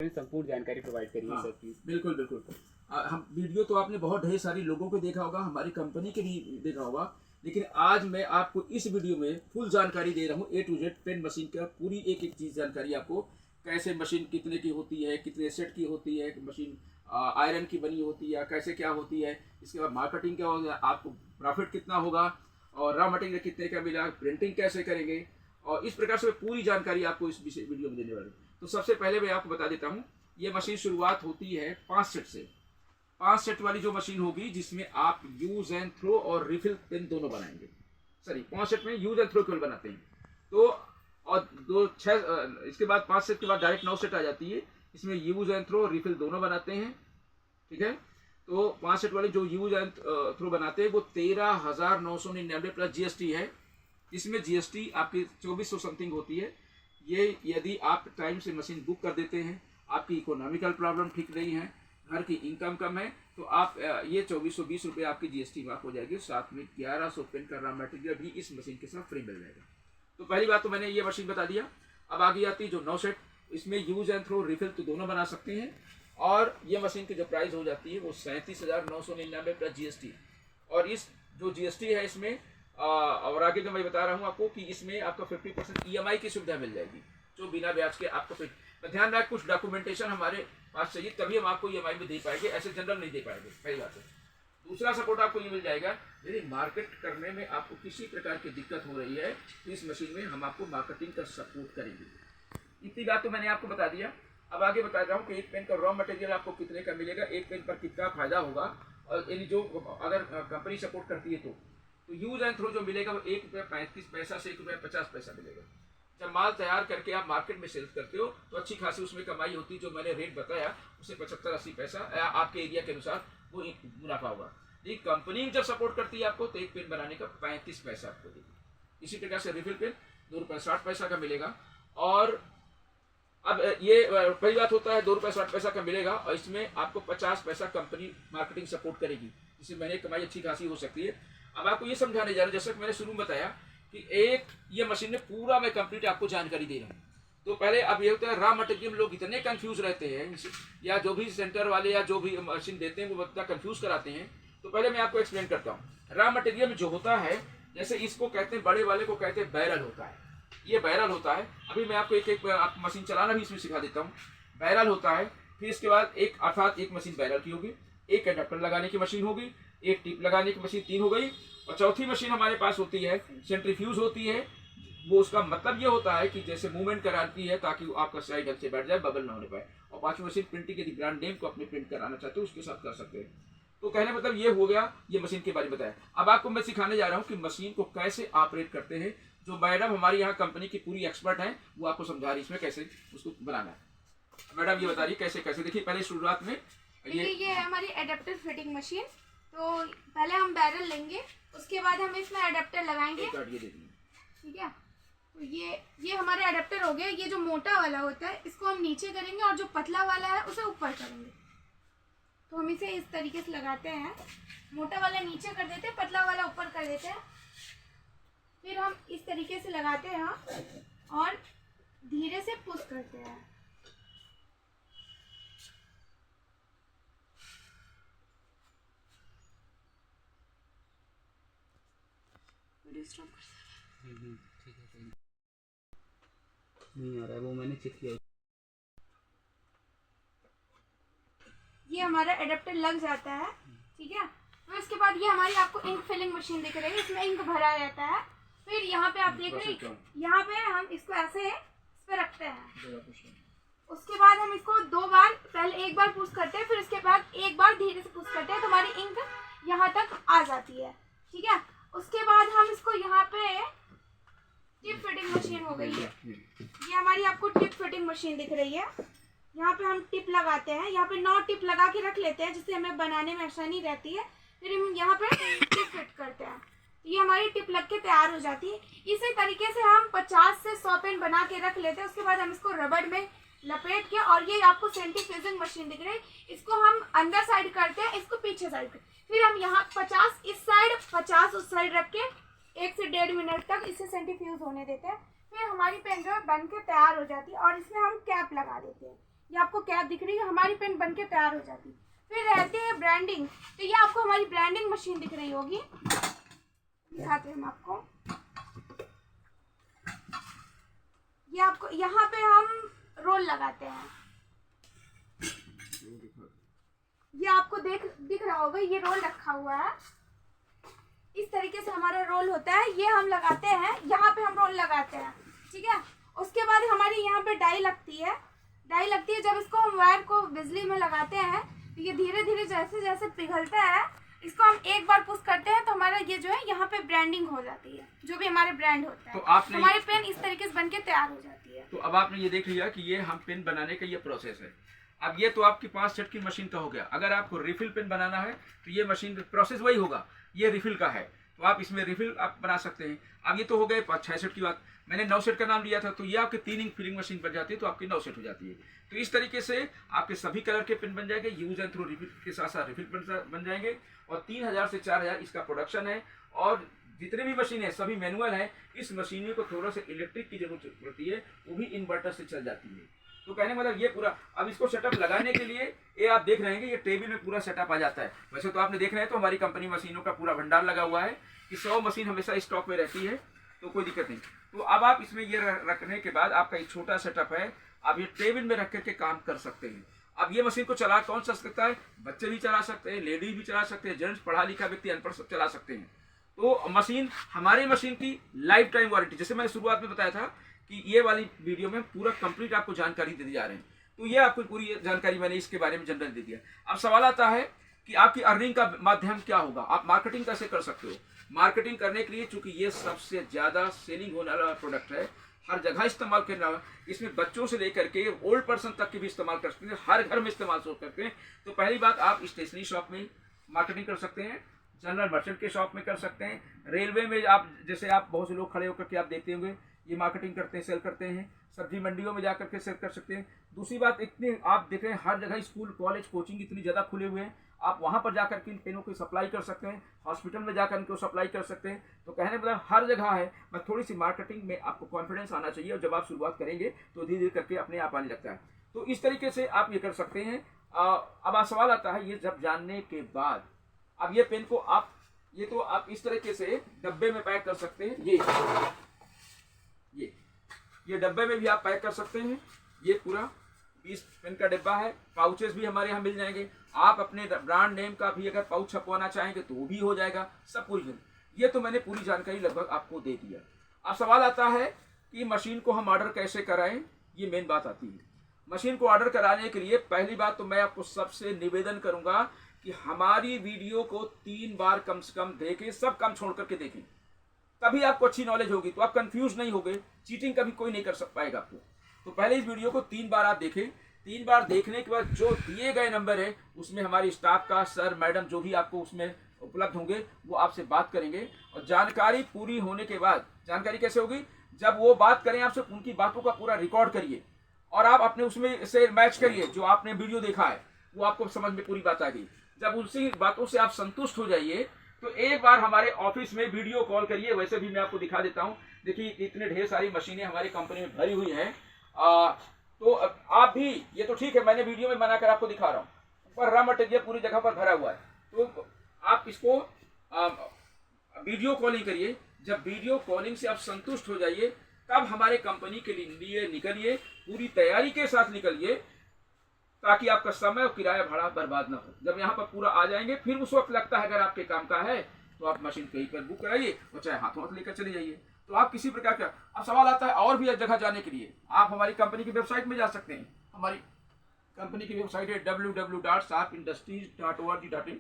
संपूर्ण जानकारी प्रोवाइड करिए हाँ, सर प्लीज। बिल्कुल बिल्कुल। हम वीडियो तो आपने बहुत ढेर सारी लोगों को देखा होगा, हमारी कंपनी के भी देखा होगा, लेकिन आज मैं आपको इस वीडियो में फुल जानकारी दे रहा हूँ A to Z pen machine का, पूरी एक एक चीज़ जानकारी आपको, कैसे मशीन कितने की होती है, कितने सेट की होती है मशीन, आयरन की बनी होती है, कैसे क्या होती है, इसके बाद मार्केटिंग क्या होगा, आपको प्रॉफिट कितना होगा, और रॉ मटेरियल कितने का मिला, प्रिंटिंग कैसे करेंगे, और इस प्रकार से पूरी जानकारी आपको इस वीडियो में देने वाले हूँ। तो सबसे पहले मैं आपको बता देता हूँ, ये मशीन शुरुआत होती है 5 सेट से। 5 सेट वाली जो मशीन होगी जिसमें आप यूज एंड थ्रो और रिफिल पेन दोनों बनाएंगे। सॉरी, 5 सेट में यूज एंड थ्रो केवल बनाते हैं। तो और इसके बाद 5 सेट के बाद डायरेक्ट 9 सेट आ जाती है, इसमें यूज एंड थ्रो रिफिल दोनों बनाते हैं। ठीक है, तो 5 सेट वाले जो यूज एंड थ्रो बनाते हैं वो 13,999 प्लस जीएसटी है। इसमें जीएसटी आपकी 2400 समथिंग होती है। ये यदि आप टाइम से मशीन बुक कर देते हैं, आपकी इकोनॉमिकल प्रॉब्लम ठीक नहीं है, घर की इनकम कम है, तो आप ये 2420 रुपये आपकी जीएसटी माफ हो जाएगी। साथ में 1100 पेन का रॉ मटेरियल भी इस मशीन के साथ फ्री मिल जाएगा। तो पहली बात तो मैंने ये मशीन बता दिया। अब आगे आती है जो 9 सेट, इसमें यूज एंड थ्रो रिफिल तो दोनों बना सकते हैं, और ये मशीन की जो प्राइस हो जाती है वो 37,999 प्लस जीएसटी। और इस जो जीएसटी है इसमें और आगे जो मैं बता रहा हूँ आपको कि इसमें आपका 50% ईएमआई की सुविधा मिल जाएगी, जो बिना ब्याज के आपको फिर ध्यान रखें कुछ डॉक्यूमेंटेशन हमारे पास चाहिए, तभी हम आपको ईएमआई में दे पाएंगे, ऐसे जनरल नहीं दे पाएंगे। पहली बात है। दूसरा सपोर्ट आपको ये मिल जाएगा, यदि मार्केट करने में आपको किसी प्रकार की दिक्कत हो रही है तो इस मशीन में हम आपको मार्केटिंग का सपोर्ट करेंगे। इतनी बात तो मैंने आपको बता दिया। अब आगे बता रहा हूँ कि एक पेन का रॉ मटेरियल आपको कितने का मिलेगा, एक पेन पर कितना फायदा होगा, और यानी जो अगर कंपनी सपोर्ट करती है तो यूज एंड थ्रो जो मिलेगा वो ₹1.35 से ₹1.50 मिलेगा। जब माल तैयार करके आप मार्केट में सेल करते हो तो अच्छी खासी उसमें कमाई होती है। जो मैंने रेट बताया उससे 75-80 पैसा आपके एरिया के अनुसार वो मुनाफा होगा। लेकिन कंपनी जब सपोर्ट करती है आपको तो एक पेन बनाने का 35 पैसा आपको देगी। इसी प्रकार से रिफिल पेन ₹2.60 का मिलेगा। और अब ये पहली बात होता है ₹2.60 का मिलेगा, और इसमें आपको 50 पैसा कंपनी मार्केटिंग सपोर्ट करेगी, जिससे महीने कमाई अच्छी खासी हो सकती है। अब आपको ये समझाने जा रहा हूँ, जैसे कि मैंने शुरू में बताया कि एक ये मशीन में पूरा मैं कंप्लीट आपको जानकारी दे रहा हूँ। तो पहले अब ये होता है रॉ मटेरियल, लोग इतने कंफ्यूज रहते हैं, या जो भी सेंटर वाले या जो भी मशीन देते हैं वो इतना कंफ्यूज कराते हैं। तो पहले मैं आपको एक्सप्लेन करता हूँ। रॉ मटेरियल में जो होता है, जैसे इसको कहते हैं, बड़े वाले को कहते हैं बैरल होता है, ये बैरल होता है। अभी मैं आपको एक एक आप मशीन चलाना भी इसमें सिखा देता हूँ। बैरल होता है, फिर इसके बाद एक अर्थात एक मशीन बैरल की होगी, एक एडाप्टर लगाने की मशीन होगी, एक टिप लगाने की मशीन 3 हो गई, और चौथी मशीन हमारे पास होती है सेंट्रीफ्यूज होती है। वो उसका मतलब ये होता है कि जैसे मूवमेंट कराती है ताकि वो आपका स्लाइड ढंग से बैठ जाए, बबल ना होने पाए। और 5वीं मशीन प्रिंटिंग, यदि ब्रांड नेम को अपने प्रिंट कराना चाहते हो उसके साथ कर सकते हैं। तो कहने मतलब ये हो गया, ये मशीन के बारे में बताया। अब आपको मैं सिखाने जा रहा हूँ कि मशीन को कैसे ऑपरेट करते हैं। जो मैडम हमारी यहाँ कंपनी की पूरी एक्सपर्ट है वो आपको समझा रही है इसमें कैसे उसको बनाना है। मैडम ये बता रही है कैसे कैसे। देखिए पहले शुरुआत में ये है हमारी एडेप्टर फिटिंग मशीन। तो पहले हम बैरल लेंगे, उसके बाद हम इसमें एडेप्टर लगाएंगे। ठीक है, तो ये हमारे एडेप्टर हो गए। ये जो मोटा वाला होता है इसको हम नीचे करेंगे, और जो पतला वाला है उसे ऊपर करेंगे। तो हम इसे इस तरीके से लगाते हैं, मोटा वाला नीचे कर देते हैं, पतला वाला ऊपर कर देते हैं। फिर हम इस तरीके से लगाते हैं और धीरे से पुश करते हैं। ठीक है, नहीं आ रहा है वो, मैंने चेक किया। ये हमारा एडेप्टर लग जाता है। ठीक है, तो इसके बाद ये हमारी आपको इंक फिलिंग मशीन दिख रही है, इसमें इंक भरा रहता है। फिर यहाँ पे आप देख रहे हैं, यहाँ पे हम इसको ऐसे इस पे रखते हैं। उसके बाद हम इसको 2 बार, पहले एक बार पुश करते हैं, फिर उसके बाद एक बार धीरे से पुश करते हैं, तो हमारी इंक यहाँ तक आ जाती है। ठीक है, उसके बाद हम इसको यहाँ पे टिप फिटिंग मशीन हो गई है। ये हमारी आपको टिप फिटिंग मशीन दिख रही है। यहाँ पे हम टिप लगाते हैं, यहाँ पे 9 टिप लगा के रख लेते हैं जिससे हमें बनाने में आसानी रहती है। फिर हम यहाँ पे टिप फिट करते हैं, ये हमारी टिप लग के तैयार हो जाती है। इसी तरीके से हम 50 से 100 पेन बना के रख लेते हैं। उसके बाद हम इसको रबड़ में लपेट के, और ये आपको सेंट्रीफ्यूजिंग मशीन दिख रही है, इसको हम अंदर साइड करते हैं, इसको पीछे साइड करते हैं। फिर हम यहाँ 50 इस साइड 50 उस साइड रख के 1 से 1.5 मिनट तक इसे सेंट्रीफ्यूज होने देते हैं। फिर के हमारी पेन जो है बन के तैयार हो जाती है और इसमें हम कैप लगा देते हैं। ये आपको कैप दिख रही है, हमारी पेन बन के तैयार हो जाती है। फिर रहती है ब्रांडिंग, तो ये आपको हमारी ब्रांडिंग मशीन दिख रही होगी, दिखाते हैं हम आपको। ये आपको यहाँ पे हम रोल लगाते हैं, ये आपको दिख रहा होगा, ये रोल रखा हुआ है। इस तरीके से हमारा रोल होता है, ये हम लगाते हैं, यहाँ पे हम रोल लगाते हैं, ठीक है। उसके बाद हमारी यहाँ पे डाई लगती है, जब इसको हम वायर को बिजली में लगाते हैं तो ये धीरे धीरे जैसे जैसे पिघलता है, इसको हम एक बार पुश करते हैं तो हमारा ये जो है यहाँ पे ब्रांडिंग हो जाती है, जो भी हमारे ब्रांड होता है। तो आपने हमारी पेन इस तरीके से बन के तैयार हो जाती है। तो अब आपने ये देख लिया कि ये हम पेन बनाने का ये प्रोसेस है। अब ये तो आपकी 5 सेट की मशीन का हो गया। अगर आपको रिफिल पेन बनाना है तो ये मशीन प्रोसेस वही होगा, ये रिफिल का है तो आप इसमें रिफिल आप बना सकते हैं। अब ये तो हो गए 5-6 सेट की बात, मैंने 9 सेट का नाम लिया था, तो ये आपके 3 इंक फिलिंग मशीन बन जाती है, तो आपकी 9 सेट हो जाती है। तो इस तरीके से आपके सभी कलर के पेन बन जाएंगे, यूज एंड थ्रो रिफिल के साथ साथ रिफिल बन जाएंगे। और 3000 से 4000 इसका प्रोडक्शन है। और जितने भी मशीन है सभी मैनुअल है। इस मशीन को थोड़ा सा इलेक्ट्रिक की जरूरत पड़ती है, वो भी इन्वर्टर से चल जाती है। तो कहने मतलब ये पूरा, अब इसको सेटअप लगाने के लिए ये आप देख रहे हैं कि ये टेबल में पूरा सेटअप आ जाता है। वैसे तो आपने देख रहे हैं तो हमारी कंपनी मशीनों का पूरा भंडार लगा हुआ है कि 100 मशीन हमेशा स्टॉक में रहती है, तो कोई दिक्कत नहीं। तो अब आप इसमें ये रखने के बाद आपका एक छोटा सेटअप है, आप ये टेबल में रख करके काम कर सकते हैं। अब ये मशीन को चला कौन सा सकता है? बच्चे भी चला सकते हैं, लेडीज भी चला सकते हैं, जेंट्स, पढ़ा लिखा व्यक्ति, अनपढ़ सब चला सकते हैं। तो मशीन, हमारी मशीन की लाइफ टाइम वारंटी, जैसे मैंने शुरुआत में बताया था कि ये वाली वीडियो में पूरा कंप्लीट आपको जानकारी दे दी जा रहे हैं, तो ये आपको पूरी जानकारी मैंने इसके बारे में जनरल दे दिया। अब सवाल आता है कि आपकी अर्निंग का माध्यम क्या होगा, आप मार्केटिंग कैसे कर सकते हो। मार्केटिंग करने के लिए, चूंकि ये सबसे ज्यादा सेलिंग होने वाला प्रोडक्ट है, हर जगह इस्तेमाल करना, इसमें बच्चों से लेकर के ओल्ड पर्सन तक के भी इस्तेमाल कर सकते हैं, हर घर में इस्तेमाल करते हैं। तो पहली बात, आप स्टेशनरी शॉप में मार्केटिंग कर सकते हैं, जनरल मर्चेंट के शॉप में कर सकते हैं, रेलवे में आप, जैसे आप बहुत से लोग खड़े होकर के आप देखते होंगे ये मार्केटिंग करते हैं, सेल करते हैं, सब्जी मंडियों में जाकर के सेल कर सकते हैं। दूसरी बात, इतने आप देख रहे हैं हर जगह स्कूल, कॉलेज, कोचिंग इतनी ज़्यादा खुले हुए हैं, आप वहाँ पर जाकर के इन पेनों की सप्लाई कर सकते हैं, हॉस्पिटल में जाकर इनको सप्लाई कर सकते हैं। तो कहने मतलब हर जगह है, बस थोड़ी सी मार्केटिंग में आपको कॉन्फिडेंस आना चाहिए, और जब आप शुरुआत करेंगे तो धीरे धीरे करके अपने आप आने लगता है। तो इस तरीके से आप ये कर सकते हैं। अब सवाल आता है, ये जब जानने के बाद, अब ये पेन को आप, ये तो आप इस तरीके से डब्बे में पैक कर सकते हैं, ये डब्बे में भी आप पैक कर सकते हैं। ये पूरा 20 पेन का डिब्बा है, पाउचेस भी हमारे यहाँ मिल जाएंगे। आप अपने ब्रांड नेम का भी अगर पाउच छपवाना चाहेंगे तो वो भी हो जाएगा, सब पूरी। ये तो मैंने पूरी जानकारी लगभग आपको दे दिया। अब सवाल आता है कि मशीन को हम ऑर्डर कैसे कराएं, ये मेन बात आती है। मशीन को ऑर्डर कराने के लिए पहली बात तो मैं आपको सबसे निवेदन करूंगा कि हमारी वीडियो को 3 बार कम से कम देखें, सब काम छोड़ करके देखें, तभी आपको अच्छी नॉलेज होगी, तो आप कंफ्यूज नहीं होगे। चीटिंग कभी कोई नहीं कर पाएगा आपको। तो पहले इस वीडियो को 3 बार आप देखें। 3 बार देखने के बाद जो दिए गए नंबर है उसमें हमारी स्टाफ का सर, मैडम, जो भी आपको उसमें उपलब्ध होंगे वो आपसे बात करेंगे। और जानकारी पूरी होने के बाद, जानकारी कैसे होगी, जब वो बात करें आपसे, उनकी बातों का पूरा रिकॉर्ड करिए और आप अपने उसमें से मैच करिए, जो आपने वीडियो देखा है वो आपको समझ में पूरी बात आ गई। जब उसी बातों से आप संतुष्ट हो जाइए तो एक बार हमारे ऑफिस में वीडियो कॉल करिए। वैसे भी मैं आपको दिखा देता हूं, देखिए इतने ढेर सारी मशीनें हमारी कंपनी में भरी हुई हैं। तो आप भी, ये तो ठीक है मैंने वीडियो में बनाकर आपको दिखा रहा हूँ, पर रॉ मटेरियल पूरी जगह पर भरा हुआ है। तो आप इसको वीडियो कॉलिंग करिए। जब वीडियो कॉलिंग से आप संतुष्ट हो जाइए तब हमारे कंपनी के लिए निकलिए, पूरी तैयारी के साथ निकलिए, ताकि आपका समय और किराया भाड़ा बर्बाद ना हो। जब यहाँ पर पूरा आ जाएंगे फिर उस वक्त लगता है अगर आपके काम का है तो आप मशीन कहीं पर बुक कराइए और चाहे हाथों हाथ लेकर चले जाइए। तो आप किसी प्रकार का, अब सवाल आता है और भी जगह जाने के लिए, आप हमारी कंपनी की वेबसाइट में जा सकते हैं। हमारी कंपनी की वेबसाइट है www.sharpindustries.org.in।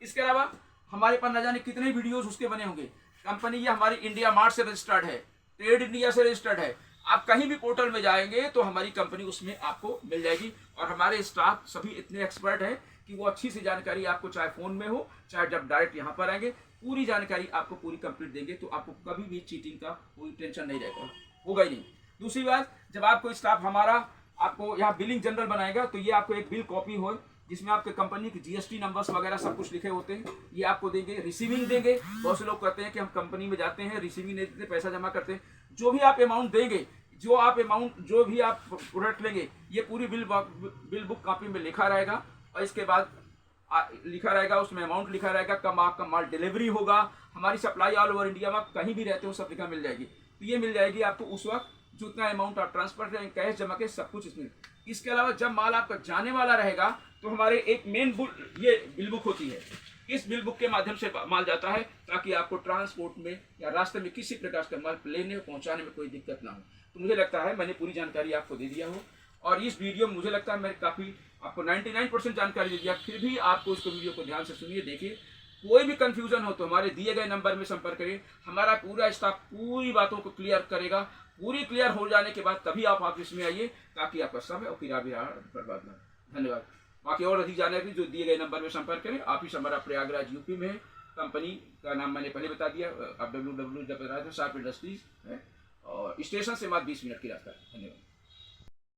इसके अलावा हमारे पास न जाने कितने वीडियोस उसके बने होंगे। कंपनी ये हमारी इंडिया मार्ट से रजिस्टर्ड है, ट्रेड इंडिया से रजिस्टर्ड है। आप कहीं भी पोर्टल में जाएंगे तो हमारी कंपनी उसमें आपको मिल जाएगी। और हमारे स्टाफ सभी इतने एक्सपर्ट हैं कि वो अच्छी सी जानकारी आपको, चाहे फ़ोन में हो चाहे जब डायरेक्ट यहाँ पर आएंगे, पूरी जानकारी आपको पूरी कंप्लीट देंगे। तो आपको कभी भी चीटिंग का कोई टेंशन नहीं रहेगा, होगा ही नहीं। दूसरी बात, जब आपको स्टाफ हमारा आपको यहाँ बिलिंग जनरल बनाएगा तो ये आपको एक बिल कॉपी हो जिसमें आपके कंपनी की GST नंबर्स वगैरह सब कुछ लिखे होते हैं, ये आपको देंगे। रिसीविंग देंगे। बहुत से लोग कहते हैं कि हम कंपनी में जाते हैं, रिसीविंग नहीं देते, पैसा जमा करते हैं। जो भी आप अमाउंट देंगे, जो भी आप प्रोडक्ट लेंगे, ये पूरी बिल बुक कॉपी में लिखा रहेगा। और इसके बाद लिखा रहेगा, उसमें अमाउंट लिखा रहेगा, कब आपका माल डिलीवरी होगा। हमारी सप्लाई ऑल ओवर इंडिया में आप कहीं भी रहते हो सब जगह मिल जाएगी। तो ये मिल जाएगी आपको उस वक्त जो उतना अमाउंट आप ट्रांसफर करें, कैश जमा के सब कुछ इसमें। इसके अलावा जब माल आपका जाने वाला रहेगा तो हमारे एक मेन ये बिल बुक होती है। इस बिल बुक के माध्यम से माल जाता है ताकि आपको ट्रांसपोर्ट में या रास्ते में किसी प्रकार का माल लेने पहुंचाने में कोई दिक्कत ना हो। तो मुझे लगता है मैंने पूरी जानकारी आपको दे दिया हो, और इस वीडियो में मुझे लगता है मैंने काफ़ी आपको 99% जानकारी दे दिया। फिर भी आपको इसको वीडियो को ध्यान से सुनिए, देखिए। कोई भी कंफ्यूजन हो तो हमारे दिए गए नंबर में संपर्क करिए। हमारा पूरा स्टाफ पूरी बातों को क्लियर करेगा। पूरी क्लियर हो जाने के बाद तभी आप ऑफिस में आइए, ताकि आपका समय और किराया भी बर्बाद ना हो। धन्यवाद। बाकी और अधिक जानकारी जो दिए गए नंबर में संपर्क करें। ऑफिस हमारा प्रयागराज यूपी में है। कंपनी का नाम मैंने पहले बता दिया, आप www.sharp industries है, और स्टेशन से मात्र 20 मिनट की रास्ता है। धन्यवाद।